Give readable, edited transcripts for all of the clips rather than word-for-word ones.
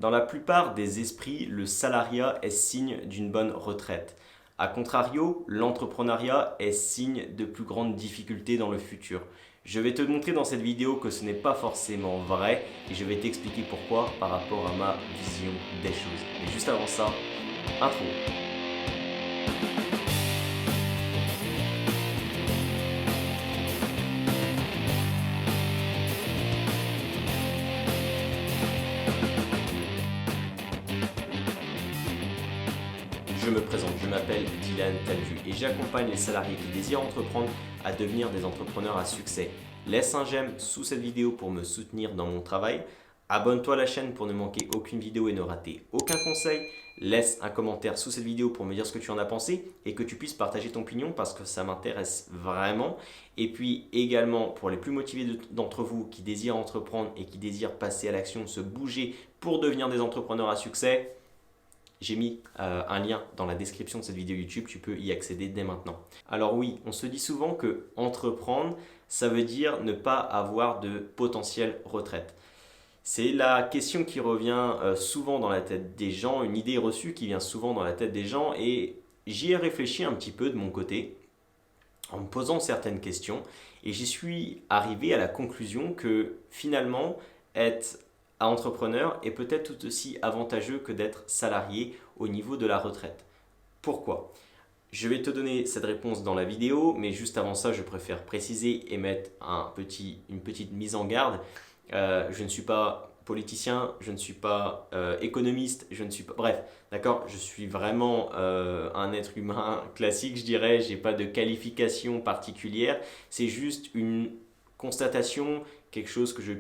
Dans la plupart des esprits, le salariat est signe d'une bonne retraite. A contrario, l'entrepreneuriat est signe de plus grandes difficultés dans le futur. Je vais te montrer dans cette vidéo que ce n'est pas forcément vrai et je vais t'expliquer pourquoi par rapport à ma vision des choses. Mais juste avant ça, intro. Je me présente, je m'appelle Dylan Talvu et j'accompagne les salariés qui désirent entreprendre à devenir des entrepreneurs à succès. Laisse un j'aime sous cette vidéo pour me soutenir dans mon travail. Abonne-toi à la chaîne pour ne manquer aucune vidéo et ne rater aucun conseil. Laisse un commentaire sous cette vidéo pour me dire ce que tu en as pensé et que tu puisses partager ton opinion parce que ça m'intéresse vraiment. Et puis également pour les plus motivés d'entre vous qui désirent entreprendre et qui désirent passer à l'action, se bouger pour devenir des entrepreneurs à succès, j'ai mis un lien dans la description de cette vidéo YouTube, tu peux y accéder dès maintenant. Alors oui, on se dit souvent que entreprendre, ça veut dire ne pas avoir de potentielle retraite. C'est la question qui revient souvent dans la tête des gens, une idée reçue qui vient souvent dans la tête des gens et j'y ai réfléchi un petit peu de mon côté en me posant certaines questions et j'y suis arrivé à la conclusion que finalement, être entrepreneur est peut-être tout aussi avantageux que d'être salarié au niveau de la retraite. Pourquoi ? Je vais te donner cette réponse dans la vidéo, mais juste avant ça, je préfère préciser et mettre une petite mise en garde. Je ne suis pas politicien, je ne suis pas économiste, je ne suis pas... Bref, d'accord, je suis vraiment un être humain classique, je dirais. Je n'ai pas de qualification particulière. C'est juste une constatation, quelque chose que je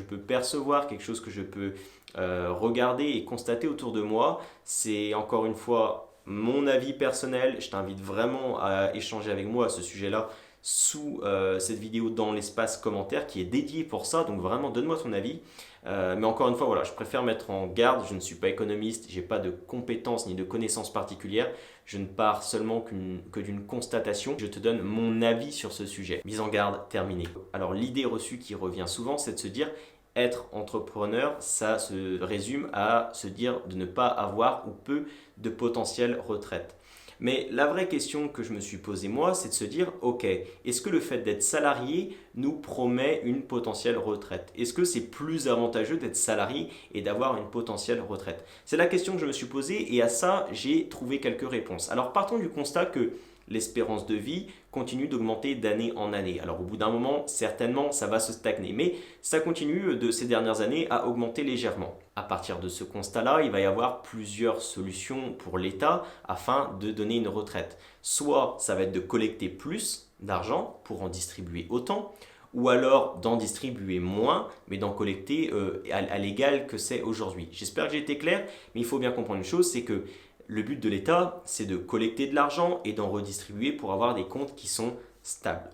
peux percevoir, quelque chose que je peux regarder et constater autour de moi. C'est encore une fois mon avis personnel. Je t'invite vraiment à échanger avec moi à ce sujet-là sous cette vidéo dans l'espace commentaire qui est dédié pour ça. Donc vraiment, donne-moi ton avis. Mais encore une fois, voilà, je préfère mettre en garde. Je ne suis pas économiste, je n'ai pas de compétences ni de connaissances particulières. Je ne pars seulement que d'une constatation. Je te donne mon avis sur ce sujet. Mise en garde, terminée. Alors l'idée reçue qui revient souvent, c'est de se dire être entrepreneur, ça se résume à se dire de ne pas avoir ou peu de potentielle retraite. Mais la vraie question que je me suis posée moi, c'est de se dire, ok, est-ce que le fait d'être salarié nous promet une potentielle retraite? Est-ce que c'est plus avantageux d'être salarié et d'avoir une potentielle retraite? C'est la question que je me suis posée et à ça, j'ai trouvé quelques réponses. Alors partons du constat que l'espérance de vie continue d'augmenter d'année en année. Alors au bout d'un moment, certainement, ça va se stagner, mais ça continue de ces dernières années à augmenter légèrement. À partir de ce constat-là, il va y avoir plusieurs solutions pour l'État afin de donner une retraite. Soit ça va être de collecter plus d'argent pour en distribuer autant, ou alors d'en distribuer moins, mais d'en collecter à l'égal que c'est aujourd'hui. J'espère que j'ai été clair, mais il faut bien comprendre une chose, c'est que le but de l'État, c'est de collecter de l'argent et d'en redistribuer pour avoir des comptes qui sont stables.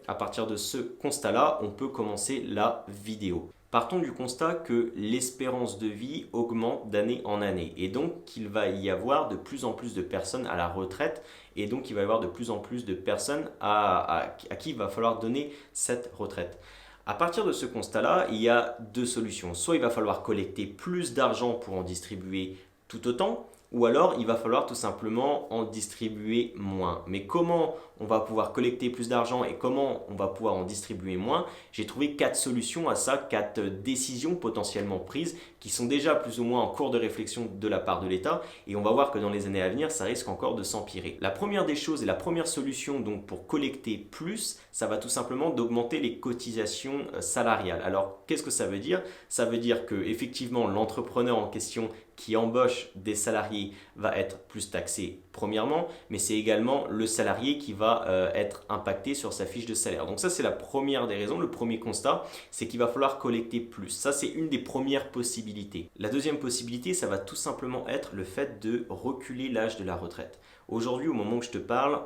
À partir de ce constat-là, on peut commencer la vidéo. Partons du constat que l'espérance de vie augmente d'année en année et donc qu'il va y avoir de plus en plus de personnes à la retraite et donc il va y avoir de plus en plus de personnes à qui il va falloir donner cette retraite. À partir de ce constat-là, il y a deux solutions. Soit il va falloir collecter plus d'argent pour en distribuer tout autant, ou alors il va falloir tout simplement en distribuer moins. Mais comment on va pouvoir collecter plus d'argent et comment on va pouvoir en distribuer moins? J'ai trouvé 4 solutions à ça, 4 décisions potentiellement prises qui sont déjà plus ou moins en cours de réflexion de la part de l'État et on va voir que dans les années à venir, ça risque encore de s'empirer. La première des choses et la première solution donc pour collecter plus, ça va tout simplement d'augmenter les cotisations salariales. Alors qu'est-ce que ça veut dire? Ça veut dire que effectivement l'entrepreneur en question qui embauche des salariés va être plus taxé premièrement, mais c'est également le salarié qui va être impacté sur sa fiche de salaire. Donc ça c'est la première des raisons, le premier constat, c'est qu'il va falloir collecter plus. Ça c'est une des premières possibilités. La deuxième possibilité, ça va tout simplement être le fait de reculer l'âge de la retraite. Aujourd'hui, au moment où je te parle,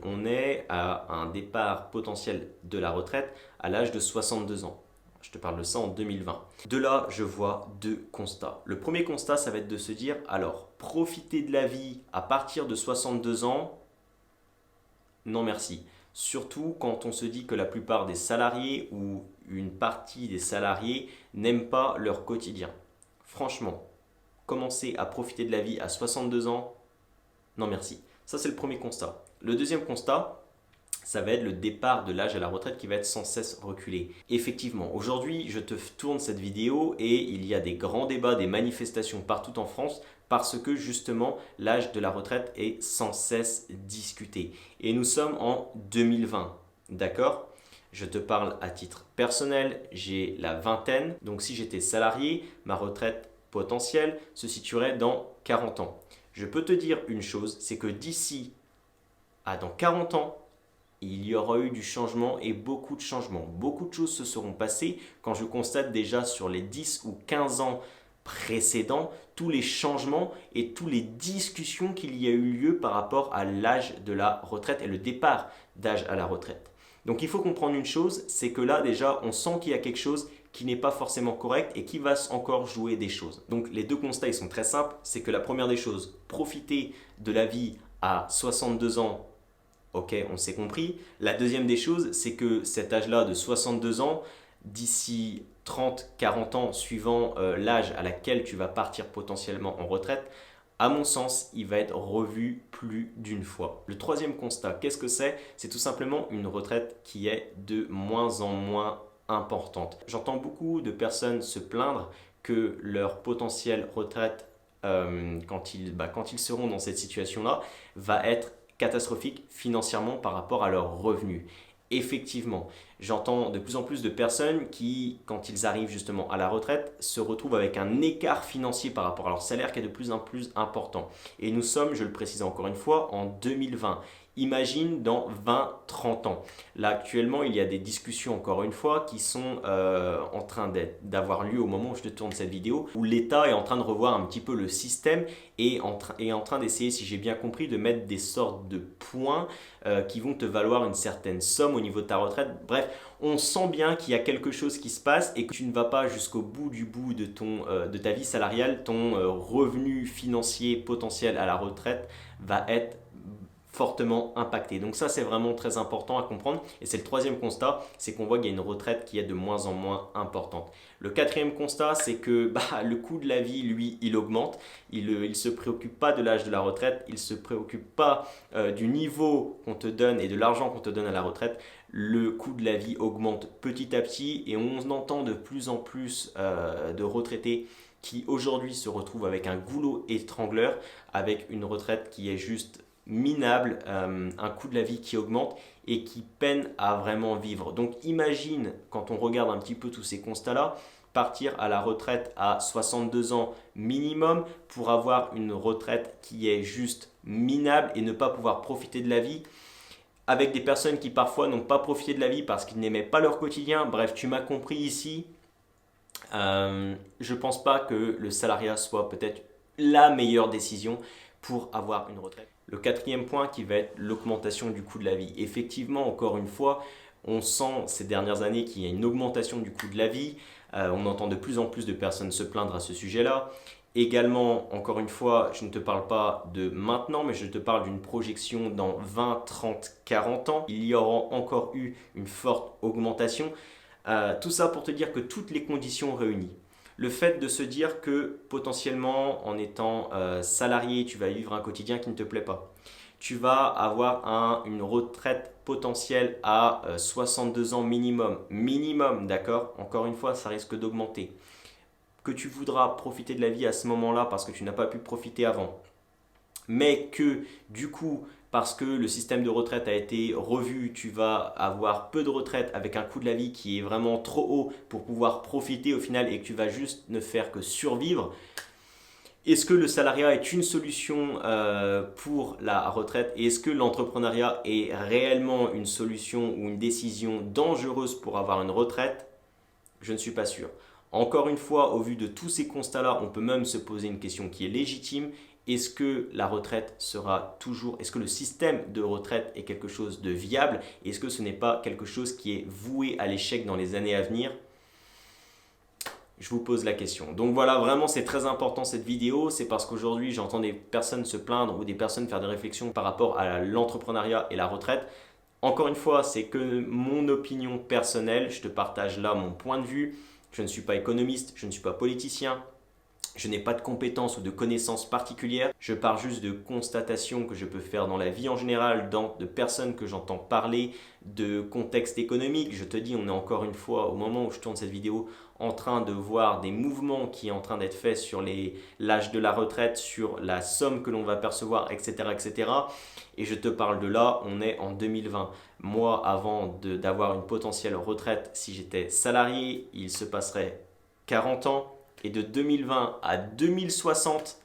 on est à un départ potentiel de la retraite à l'âge de 62 ans. Je te parle de ça en 2020. De là, je vois deux constats. Le premier constat, ça va être de se dire, alors, profiter de la vie à partir de 62 ans, non merci. Surtout quand on se dit que la plupart des salariés ou une partie des salariés n'aiment pas leur quotidien. franchement, commencer à profiter de la vie à 62 ans, non merci. Ça, c'est le premier constat. Le deuxième constat, ça va être le départ de l'âge à la retraite qui va être sans cesse reculé. Effectivement, aujourd'hui, je te tourne cette vidéo et il y a des grands débats, des manifestations partout en France parce que justement, l'âge de la retraite est sans cesse discuté. Et nous sommes en 2020, d'accord ? Je te parle à titre personnel, j'ai la vingtaine, donc si j'étais salarié, ma retraite potentielle se situerait dans 40 ans. Je peux te dire une chose, c'est que d'ici à dans 40 ans, il y aura eu du changement et beaucoup de changements. Beaucoup de choses se seront passées quand je constate déjà sur les 10 ou 15 ans précédents tous les changements et toutes les discussions qu'il y a eu lieu par rapport à l'âge de la retraite et le départ d'âge à la retraite. Donc il faut comprendre une chose, c'est que là déjà on sent qu'il y a quelque chose qui n'est pas forcément correct et qui va encore jouer des choses. Donc les deux constats ils sont très simples, c'est que la première des choses, profiter de la vie à 62 ans. Ok, on s'est compris. La deuxième des choses, c'est que cet âge-là de 62 ans, d'ici 30, 40 ans, suivant l'âge à laquelle tu vas partir potentiellement en retraite, à mon sens, il va être revu plus d'une fois. Le troisième constat, qu'est-ce que c'est ? C'est tout simplement une retraite qui est de moins en moins importante. J'entends beaucoup de personnes se plaindre que leur potentielle retraite, quand ils seront dans cette situation-là, va être catastrophique financièrement par rapport à leurs revenus. Effectivement, j'entends de plus en plus de personnes qui, quand ils arrivent justement à la retraite, se retrouvent avec un écart financier par rapport à leur salaire qui est de plus en plus important. Et nous sommes, je le précise encore une fois, en 2020. Imagine dans 20-30 ans. Là actuellement, il y a des discussions encore une fois qui sont en train d'avoir lieu au moment où je te tourne cette vidéo, où l'État est en train de revoir un petit peu le système et est en train d'essayer, si j'ai bien compris, de mettre des sortes de points qui vont te valoir une certaine somme au niveau de ta retraite. Bref, on sent bien qu'il y a quelque chose qui se passe et que tu ne vas pas jusqu'au bout de ta vie salariale. Ton revenu financier potentiel à la retraite va être fortement impacté. Donc ça, c'est vraiment très important à comprendre. Et c'est le troisième constat, c'est qu'on voit qu'il y a une retraite qui est de moins en moins importante. Le quatrième constat, c'est que le coût de la vie, lui, il augmente. Il ne se préoccupe pas de l'âge de la retraite. Il ne se préoccupe pas du niveau qu'on te donne et de l'argent qu'on te donne à la retraite. Le coût de la vie augmente petit à petit et on entend de plus en plus de retraités qui aujourd'hui se retrouvent avec un goulot étrangleur, avec une retraite qui est juste minable, un coût de la vie qui augmente et qui peine à vraiment vivre. Donc imagine, quand on regarde un petit peu tous ces constats-là, partir à la retraite à 62 ans minimum pour avoir une retraite qui est juste minable et ne pas pouvoir profiter de la vie, avec des personnes qui parfois n'ont pas profité de la vie parce qu'ils n'aimaient pas leur quotidien. Bref, tu m'as compris ici. Je ne pense pas que le salariat soit peut-être la meilleure décision pour avoir une retraite. Le quatrième point qui va être l'augmentation du coût de la vie. Effectivement, encore une fois, on sent ces dernières années qu'il y a une augmentation du coût de la vie. On entend de plus en plus de personnes se plaindre à ce sujet-là. Également, encore une fois, je ne te parle pas de maintenant, mais je te parle d'une projection dans 20, 30, 40 ans. Il y aura encore eu une forte augmentation. Tout ça pour te dire que toutes les conditions réunies. Le fait de se dire que potentiellement en étant salarié, tu vas vivre un quotidien qui ne te plaît pas. Tu vas avoir une retraite potentielle à 62 ans minimum. Minimum, d'accord ? Encore une fois, ça risque d'augmenter. Que tu voudras profiter de la vie à ce moment-là parce que tu n'as pas pu profiter avant. Mais que du coup, parce que le système de retraite a été revu, tu vas avoir peu de retraite avec un coût de la vie qui est vraiment trop haut pour pouvoir profiter au final et que tu vas juste ne faire que survivre. Est-ce que le salariat est une solution pour la retraite? Et est-ce que l'entrepreneuriat est réellement une solution ou une décision dangereuse pour avoir une retraite? Je ne suis pas sûr. Encore une fois, au vu de tous ces constats-là, on peut même se poser une question qui est légitime. Est-ce que la retraite sera toujours, est-ce que le système de retraite est quelque chose de viable? Est-ce que ce n'est pas quelque chose qui est voué à l'échec dans les années à venir? Je vous pose la question. Donc voilà, vraiment c'est très important cette vidéo, c'est parce qu'aujourd'hui j'entends des personnes se plaindre ou des personnes faire des réflexions par rapport à l'entrepreneuriat et la retraite. Encore une fois, c'est que mon opinion personnelle, je te partage là mon point de vue. Je ne suis pas économiste, je ne suis pas politicien. Je n'ai pas de compétences ou de connaissances particulières, je parle juste de constatations que je peux faire dans la vie en général, de personnes que j'entends parler, de contexte économique. Je te dis, on est encore une fois, au moment où je tourne cette vidéo, en train de voir des mouvements qui sont en train d'être faits sur l'âge de la retraite, sur la somme que l'on va percevoir, etc., etc. Et je te parle de là, on est en 2020. Moi, avant d'avoir une potentielle retraite, si j'étais salarié, il se passerait 40 ans. Et de 2020 à 2060,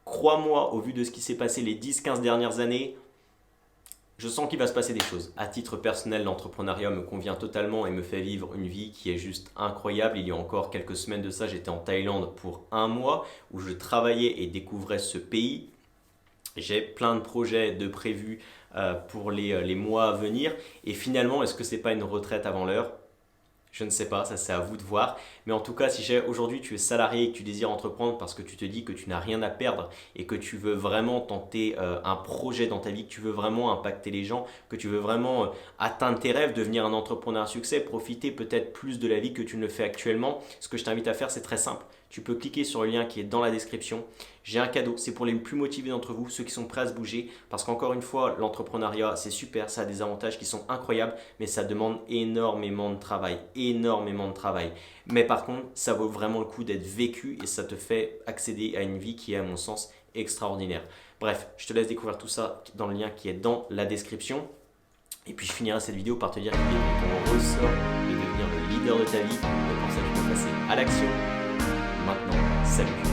crois-moi, au vu de ce qui s'est passé les 10-15 dernières années, je sens qu'il va se passer des choses. À titre personnel, l'entrepreneuriat me convient totalement et me fait vivre une vie qui est juste incroyable. Il y a encore quelques semaines de ça, j'étais en Thaïlande pour un mois où je travaillais et découvrais ce pays. J'ai plein de projets de prévus pour les mois à venir. Et finalement, est-ce que ce n'est pas une retraite avant l'heure ? Je ne sais pas, ça c'est à vous de voir. Mais en tout cas, si aujourd'hui tu es salarié et que tu désires entreprendre parce que tu te dis que tu n'as rien à perdre et que tu veux vraiment tenter un projet dans ta vie, que tu veux vraiment impacter les gens, que tu veux vraiment atteindre tes rêves, devenir un entrepreneur à succès, profiter peut-être plus de la vie que tu ne le fais actuellement, ce que je t'invite à faire, c'est très simple. Tu peux cliquer sur le lien qui est dans la description. J'ai un cadeau, c'est pour les plus motivés d'entre vous, ceux qui sont prêts à se bouger. Parce qu'encore une fois, l'entrepreneuriat, c'est super, ça a des avantages qui sont incroyables, mais ça demande énormément de travail, énormément de travail. Mais par contre, ça vaut vraiment le coup d'être vécu et ça te fait accéder à une vie qui est, à mon sens, extraordinaire. Bref, je te laisse découvrir tout ça dans le lien qui est dans la description. Et puis je finirai cette vidéo par te dire qu'il est ton ressort de devenir le leader de ta vie. Et pour ça, tu peux passer à l'action. Maintenant, salut!